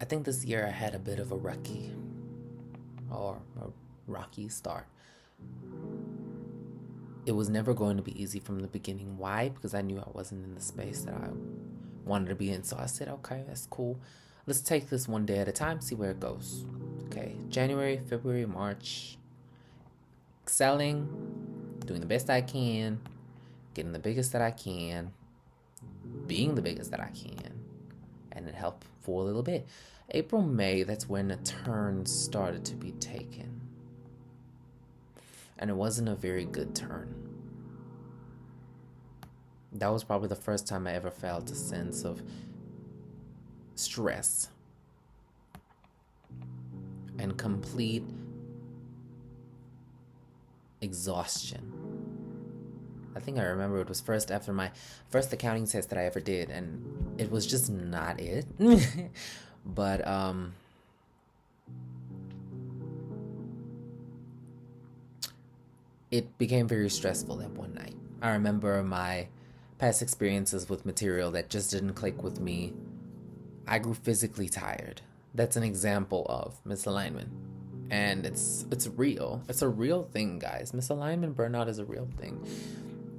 I think this year I had a bit of a rocky start. It was never going to be easy from the beginning. Why? Because I knew I wasn't in the space that I wanted to be in. So I said, okay, that's cool. Let's take this one day at a time, see where it goes. Okay, January, February, March, excelling, doing the best I can, getting the biggest that I can, being the biggest that I can, and it helped for a little bit. April, May, that's when the turn started to be taken. And it wasn't a very good turn. That was probably the first time I ever felt a sense of stress and complete exhaustion. I think I remember it was first after my first accounting test that I ever did, and it was just not it. But it became very stressful that one night. I remember my past experiences with material that just didn't click with me. I grew physically tired. That's an example of misalignment. And it's real. It's a real thing, guys. Misalignment burnout is a real thing.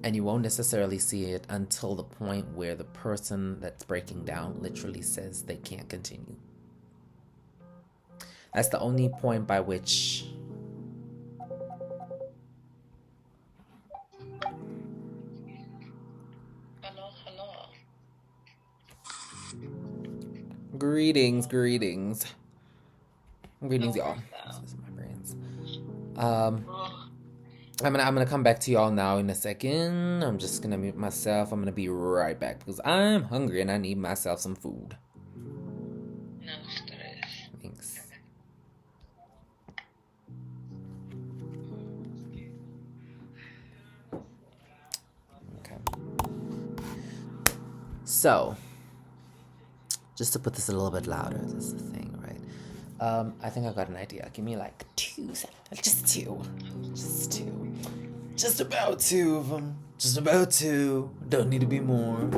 And you won't necessarily see it until the point where the person that's breaking down literally says they can't continue. That's the only point by which Greetings, y'all. This is my brains. I'm gonna come back to y'all now in a second. I'm just gonna mute myself. I'm gonna be right back because I'm hungry and I need myself some food. No stress. Thanks. Okay. So, just to put this a little bit louder, this is the thing, right? I think I got an idea. Give me like 2 seconds. Just two. Just about 2 of them. Just about 2. Don't need to be more.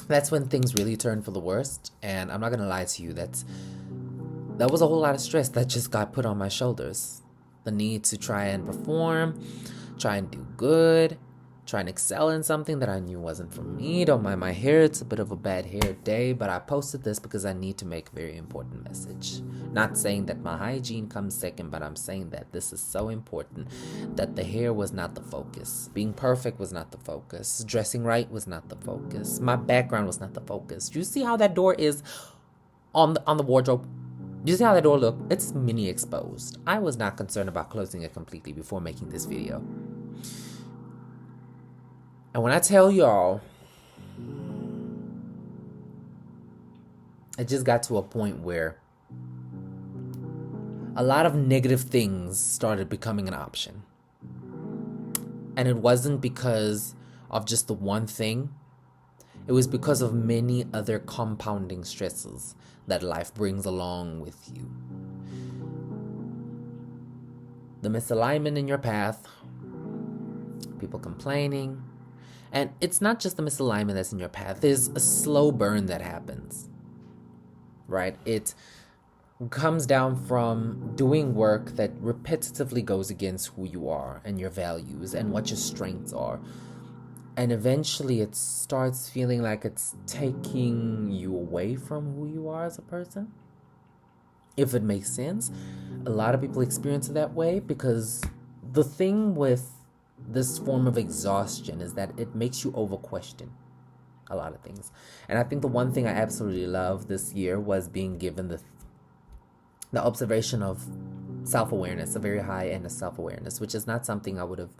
That's when things really turn for the worst. And I'm not going to lie to you. That was a whole lot of stress that just got put on my shoulders. The need to try and perform, try and do good, try and excel in something that I knew wasn't for me. Don't mind my hair, it's a bit of a bad hair day, but I posted this because I need to make a very important message. Not saying that my hygiene comes second, but I'm saying that this is so important that the hair was not the focus. Being perfect was not the focus. Dressing right was not the focus. My background was not the focus. Do you see how that door is on the wardrobe? Do you see how that door look? It's mini exposed. I was not concerned about closing it completely before making this video. And when I tell y'all, it just got to a point where a lot of negative things started becoming an option. And it wasn't because of just the one thing. It was because of many other compounding stresses that life brings along with you. The misalignment in your path, people complaining, and it's not just the misalignment that's in your path. There's a slow burn that happens, right? It comes down from doing work that repetitively goes against who you are and your values and what your strengths are. And eventually it starts feeling like it's taking you away from who you are as a person. If it makes sense. A lot of people experience it that way because the thing with this form of exhaustion is that it makes you over-question a lot of things. And I think the one thing I absolutely love this year was being given the observation of self-awareness, a very high end of self-awareness, which is not something I would have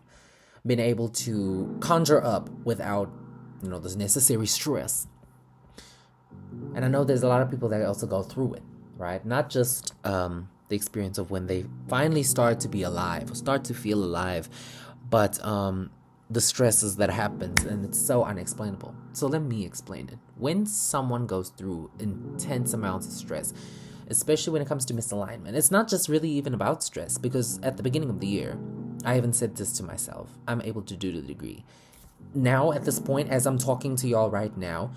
been able to conjure up without, the necessary stress. And I know there's a lot of people that also go through it, right? Not just the experience of when they finally start to be alive or start to feel alive, but the stresses that happens, and it's so unexplainable. So let me explain it. When someone goes through intense amounts of stress, especially when it comes to misalignment, it's not just really even about stress, because at the beginning of the year, I even said this to myself, I'm able to do to the degree. now at this point, as I'm talking to y'all right now,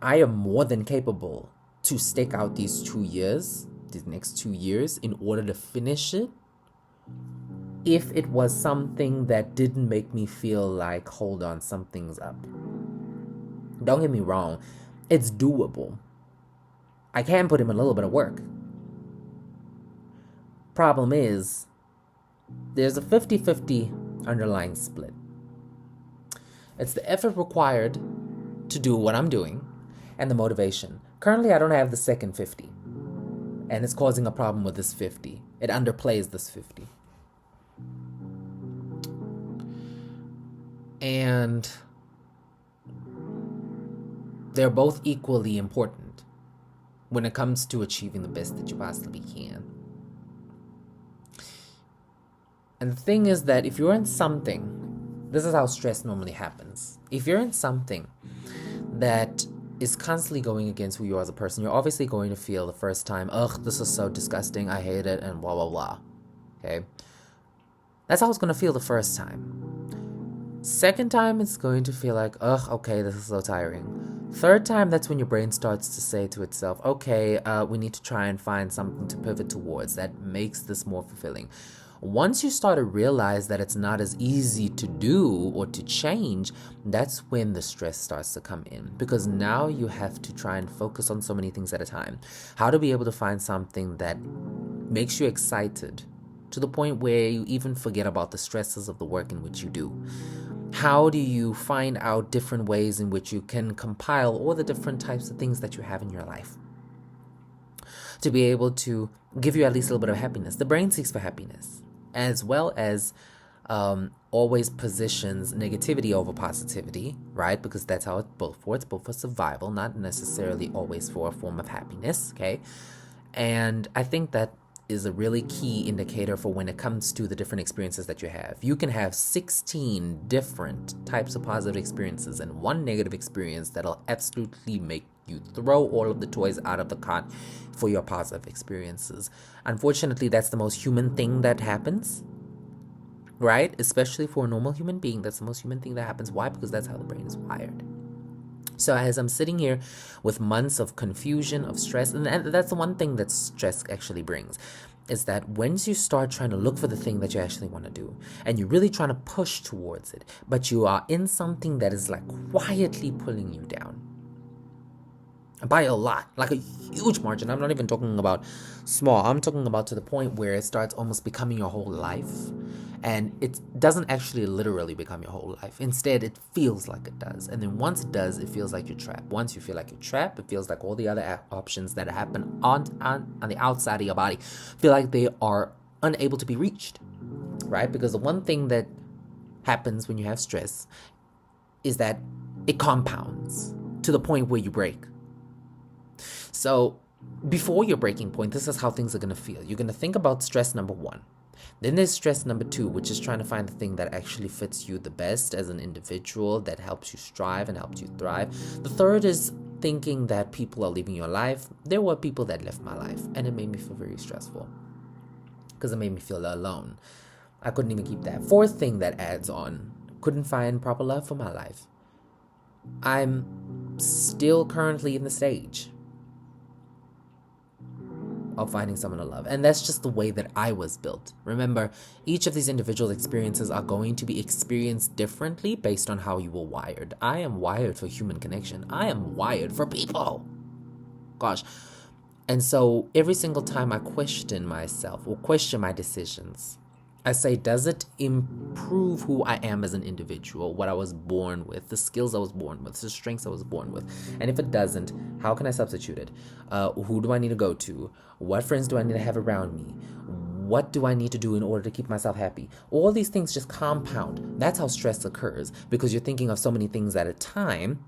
I am more than capable to stick out these 2 years, these next 2 years, in order to finish it. If it was something that didn't make me feel like, hold on, something's up. Don't get me wrong, it's doable. I can put in a little bit of work. Problem is, there's a 50-50 underlying split. It's the effort required to do what I'm doing and the motivation. Currently, I don't have the second 50. And it's causing a problem with this 50. It underplays this 50. And they're both equally important when it comes to achieving the best that you possibly can. And the thing is that if you're in something, this is how stress normally happens. If you're in something that is constantly going against who you are as a person, you're obviously going to feel the first time, ugh, this is so disgusting, I hate it, and blah, blah, blah. Okay? That's how it's going to feel the first time. Second time, it's going to feel like, ugh, okay, this is so tiring. Third time, that's when your brain starts to say to itself, okay, we need to try and find something to pivot towards that makes this more fulfilling. Once you start to realize that it's not as easy to do or to change, that's when the stress starts to come in, because now you have to try and focus on so many things at a time. How to be able to find something that makes you excited to the point where you even forget about the stresses of the work in which you do. How do you find out different ways in which you can compile all the different types of things that you have in your life to be able to give you at least a little bit of happiness? The brain seeks for happiness, as well as always positions negativity over positivity, right? Because that's how it's built for. It's built for survival, not necessarily always for a form of happiness, okay? And I think that is a really key indicator for when it comes to the different experiences that you have. You can have 16 different types of positive experiences and one negative experience that'll absolutely make you throw all of the toys out of the cart for your positive experiences. Unfortunately, that's the most human thing that happens, right? Especially for a normal human being, that's the most human thing that happens. Why? Because that's how the brain is wired. So as I'm sitting here with months of confusion, of stress, and that's the one thing that stress actually brings, is that once you start trying to look for the thing that you actually want to do, and you're really trying to push towards it, but you are in something that is like quietly pulling you down by a lot, like a huge margin. I'm not even talking about small. I'm talking about to the point where it starts almost becoming your whole life. And it doesn't actually literally become your whole life. Instead, it feels like it does. And then once it does, it feels like you're trapped. Once you feel like you're trapped, it feels like all the other options that happen on the outside of your body feel like they are unable to be reached, right? Because the one thing that happens when you have stress is that it compounds to the point where you break. So before your breaking point, this is how things are going to feel. You're going to think about stress number 1. Then there's stress number 2, which is trying to find the thing that actually fits you the best as an individual, that helps you strive and helps you thrive. The third is thinking that people are leaving your life. There were people that left my life, and it made me feel very stressful because it made me feel alone. I couldn't even keep that. Fourth thing that adds on, couldn't find proper love for my life. I'm still currently in the stage of finding someone to love. And that's just the way that I was built. Remember, each of these individual experiences are going to be experienced differently based on how you were wired. I am wired for human connection. I am wired for people. Gosh. And so every single time I question myself or question my decisions, I say, does it improve who I am as an individual, what I was born with, the skills I was born with, the strengths I was born with? And if it doesn't, how can I substitute it? Who do I need to go to? What friends do I need to have around me? What do I need to do in order to keep myself happy? All these things just compound. That's how stress occurs, because you're thinking of so many things at a time,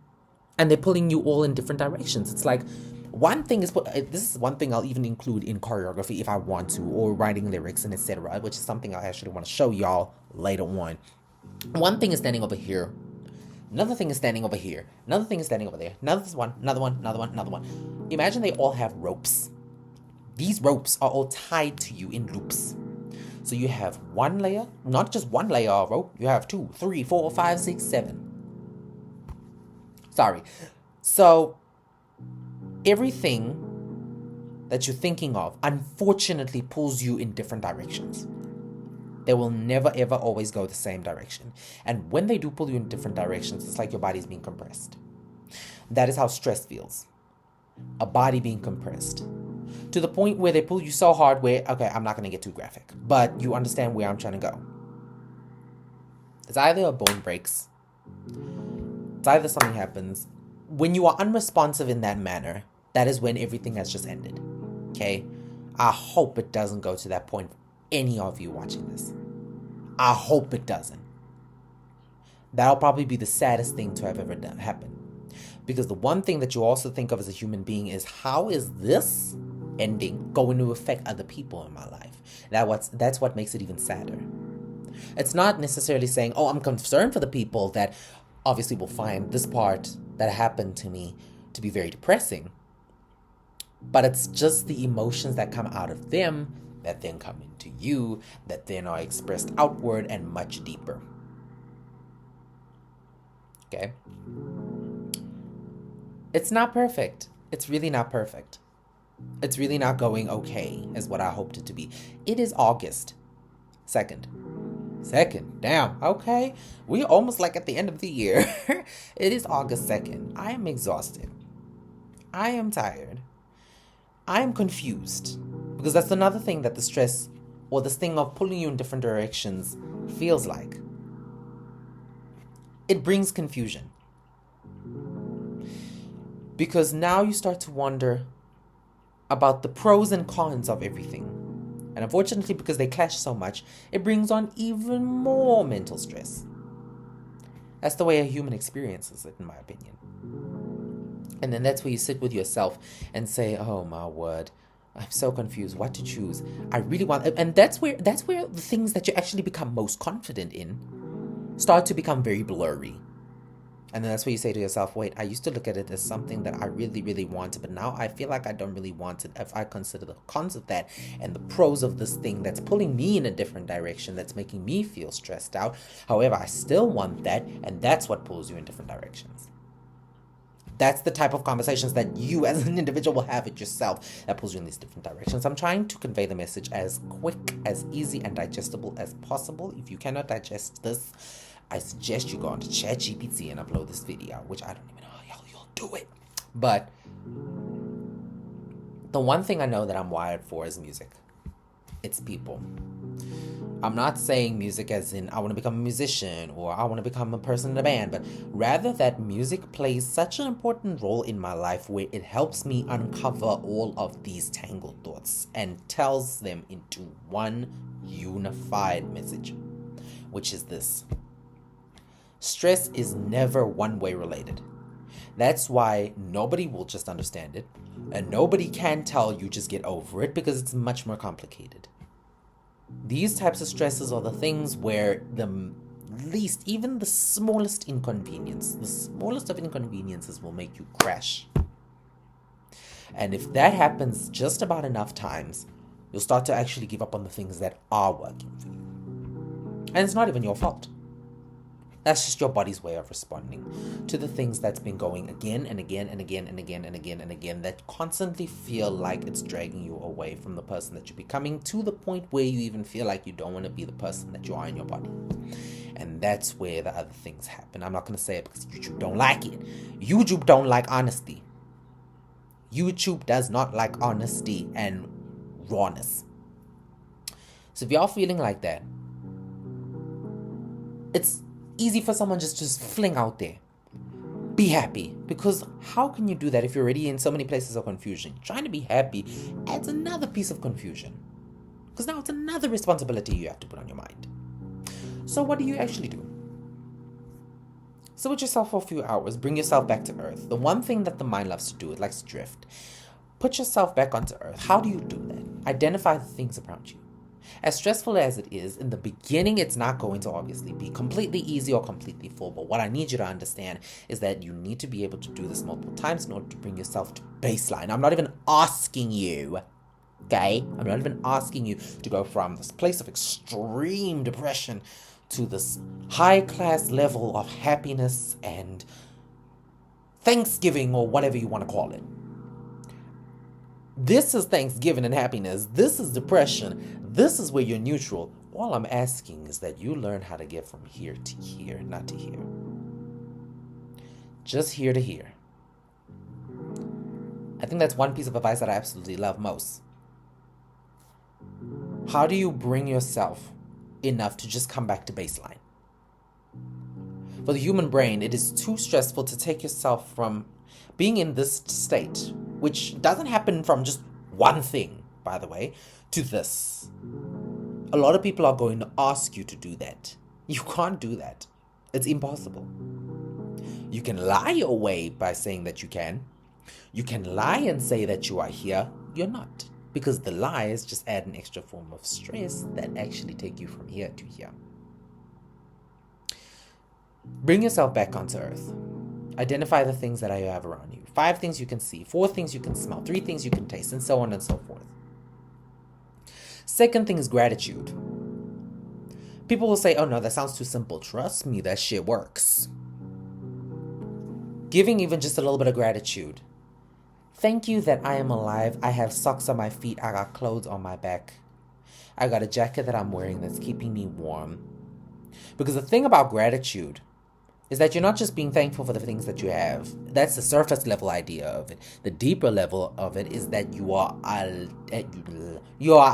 and they're pulling you all in different directions. It's like, one thing is, this is one thing I'll even include in choreography if I want to, or writing lyrics and etc., which is something I actually want to show y'all later on. One thing is standing over here. Another thing is standing over here. Another thing is standing over there. Another one, another one, another one, another one. Imagine they all have ropes. These ropes are all tied to you in loops. So you have one layer, not just one layer of rope. You have 2, 3, 4, 5, 6, 7. Sorry. So, everything that you're thinking of, unfortunately, pulls you in different directions. They will never, ever, always go the same direction. And when they do pull you in different directions, it's like your body's being compressed. That is how stress feels. A body being compressed. To the point where they pull you so hard where, okay, I'm not going to get too graphic, but you understand where I'm trying to go. It's either a bone breaks, it's either something happens. When you are unresponsive in that manner, that is when everything has just ended. Okay? I hope it doesn't go to that point for any of you watching this. I hope it doesn't. That'll probably be the saddest thing to have ever done happen. Because the one thing that you also think of as a human being is, how is this ending going to affect other people in my life? That's what makes it even sadder. It's not necessarily saying, oh, I'm concerned for the people that obviously will find this part that happened to me to be very depressing. But it's just the emotions that come out of them that then come into you, that then are expressed outward and much deeper. Okay? It's not perfect. It's really not perfect. It's really not going okay as what I hoped it to be. It is August 2nd. Damn, okay. We're almost like at the end of the year. It is August 2nd. I am exhausted. I am tired. I am confused. Because that's another thing that the stress or this thing of pulling you in different directions feels like. It brings confusion. Because now you start to wonder about the pros and cons of everything. And unfortunately, because they clash so much, it brings on even more mental stress. That's the way a human experiences it, in my opinion. And then that's where you sit with yourself and say, oh my word, I'm so confused what to choose. I really want, and that's where the things that you actually become most confident in start to become very blurry. And then that's where you say to yourself, wait, I used to look at it as something that I really, really wanted, but now I feel like I don't really want it if I consider the cons of that and the pros of this thing that's pulling me in a different direction, that's making me feel stressed out. However, I still want that, and that's what pulls you in different directions. That's the type of conversations that you as an individual will have with yourself that pulls you in these different directions. I'm trying to convey the message as quick, as easy, and digestible as possible. If you cannot digest this, I suggest you go onto ChatGPT and upload this video, which I don't even know how you'll do it. But the one thing I know that I'm wired for is music. It's people. I'm not saying music as in I want to become a musician or I want to become a person in a band, but rather that music plays such an important role in my life where it helps me uncover all of these tangled thoughts and tells them into one unified message, which is this. Stress is never one-way related. That's why nobody will just understand it, and nobody can tell you just get over it because it's much more complicated. These types of stresses are the things where the least, even the smallest inconvenience, the smallest of inconveniences will make you crash. And if that happens just about enough times, you'll start to actually give up on the things that are working for you. And it's not even your fault. That's just your body's way of responding to the things that's been going again and again and again and again and again and again that constantly feel like it's dragging you away from the person that you're becoming, to the point where you even feel like you don't want to be the person that you are in your body. And that's where the other things happen. I'm not going to say it because YouTube don't like it. YouTube don't like honesty. YouTube does not like honesty and rawness. So if y'all feeling like that, it's easy for someone just to fling out there, be happy. Because how can you do that if you're already in so many places of confusion? Trying to be happy adds another piece of confusion, because now it's another responsibility you have to put on your mind. So what do you actually do? Sit with yourself for a few hours, bring yourself back to earth. The one thing that the mind loves to do, it likes to drift. Put yourself back onto earth. How do you do that? Identify the things around you. As stressful as it is, in the beginning, it's not going to obviously be completely easy or completely full. But what I need you to understand is that you need to be able to do this multiple times in order to bring yourself to baseline. I'm not even asking you, okay? I'm not even asking you to go from this place of extreme depression to this high-class level of happiness and Thanksgiving or whatever you want to call it. This is Thanksgiving and happiness. This is depression. This is where you're neutral. All I'm asking is that you learn how to get from here to here, not to here. Just here to here. I think that's one piece of advice that I absolutely love most. How do you bring yourself enough to just come back to baseline? For the human brain, it is too stressful to take yourself from being in this state, which doesn't happen from just one thing, by the way, to this. A lot of people are going to ask you to do that. You can't do that. It's impossible. You can lie your way by saying that you can. You can lie and say that you are here. You're not. Because the lies just add an extra form of stress that actually take you from here to here. Bring yourself back onto earth. Identify the things that you have around you. 5 things you can see, 4 things you can smell, 3 things you can taste, and so on and so forth. Second thing is gratitude. People will say, oh no, that sounds too simple. Trust me, that shit works. Giving even just a little bit of gratitude. Thank you that I am alive. I have socks on my feet. I got clothes on my back. I got a jacket that I'm wearing that's keeping me warm. Because the thing about gratitude is that you're not just being thankful for the things that you have. That's the surface level idea of it. The deeper level of it is that you are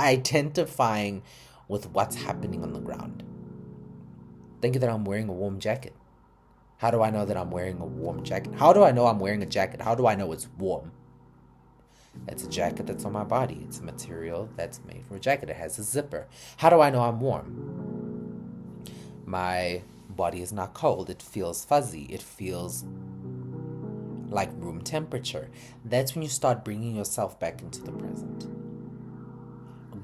identifying with what's happening on the ground. Thank you that I'm wearing a warm jacket. How do I know that I'm wearing a warm jacket? How do I know I'm wearing a jacket? How do I know it's warm? It's a jacket that's on my body. It's a material that's made for a jacket. It has a zipper. How do I know I'm warm? My body is not cold. It feels fuzzy. It feels like room temperature. That's when you start bringing yourself back into the present.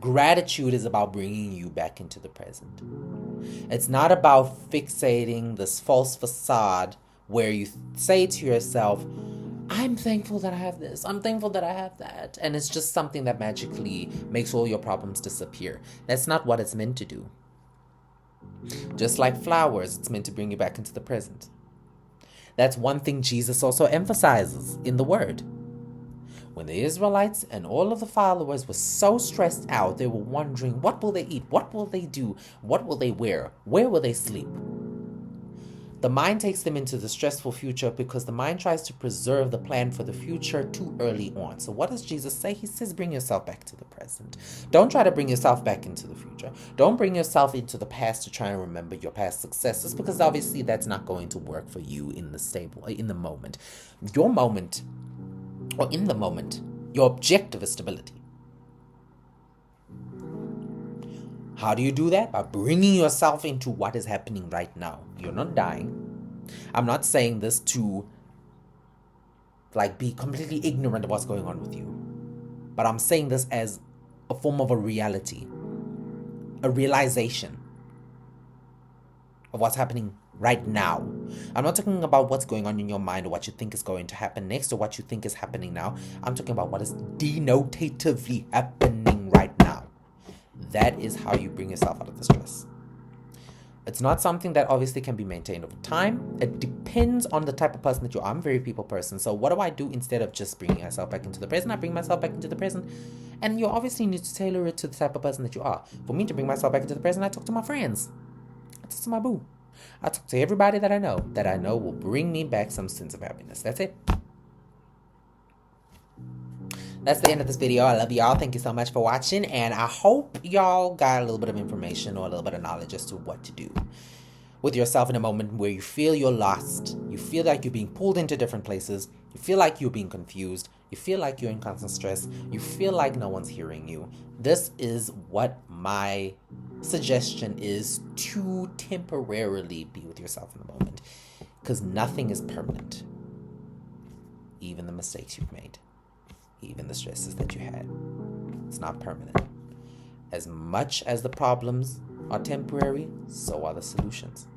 Gratitude is about bringing you back into the present. It's not about fixating this false facade where you say to yourself, I'm thankful that I have this. I'm thankful that I have that. And it's just something that magically makes all your problems disappear. That's not what it's meant to do. Just like flowers, it's meant to bring you back into the present. That's one thing Jesus also emphasizes in the Word. When the Israelites and all of the followers were so stressed out, they were wondering, what will they eat? What will they do? What will they wear? Where will they sleep? The mind takes them into the stressful future because the mind tries to preserve the plan for the future too early on. So what does Jesus say? He says, bring yourself back to the present. Don't try to bring yourself back into the future. Don't bring yourself into the past to try and remember your past successes, because obviously that's not going to work for you in the moment. Your moment, or in the moment, your objective is stability. How do you do that? By bringing yourself into what is happening right now. You're not dying. I'm not saying this to be completely ignorant of what's going on with you. But I'm saying this as a form of a reality. A realization of what's happening right now. I'm not talking about what's going on in your mind or what you think is going to happen next or what you think is happening now. I'm talking about what is denotatively happening right now. That is how you bring yourself out of the stress. It's not something that obviously can be maintained over time. It depends on the type of person that you are. I'm a very people person. So what do I do instead of just bringing myself back into the present? I bring myself back into the present. And you obviously need to tailor it to the type of person that you are. For me to bring myself back into the present, I talk to my friends. I talk to my boo. I talk to everybody that I know will bring me back some sense of happiness. That's it. That's the end of this video. I love y'all. Thank you so much for watching. And I hope y'all got a little bit of information or a little bit of knowledge as to what to do with yourself in a moment where you feel you're lost. You feel like you're being pulled into different places. You feel like you're being confused. You feel like you're in constant stress. You feel like no one's hearing you. This is what my suggestion is, to temporarily be with yourself in the moment. Because nothing is permanent. Even the mistakes you've made. Even the stresses that you had. It's not permanent. As much as the problems are temporary, so are the solutions.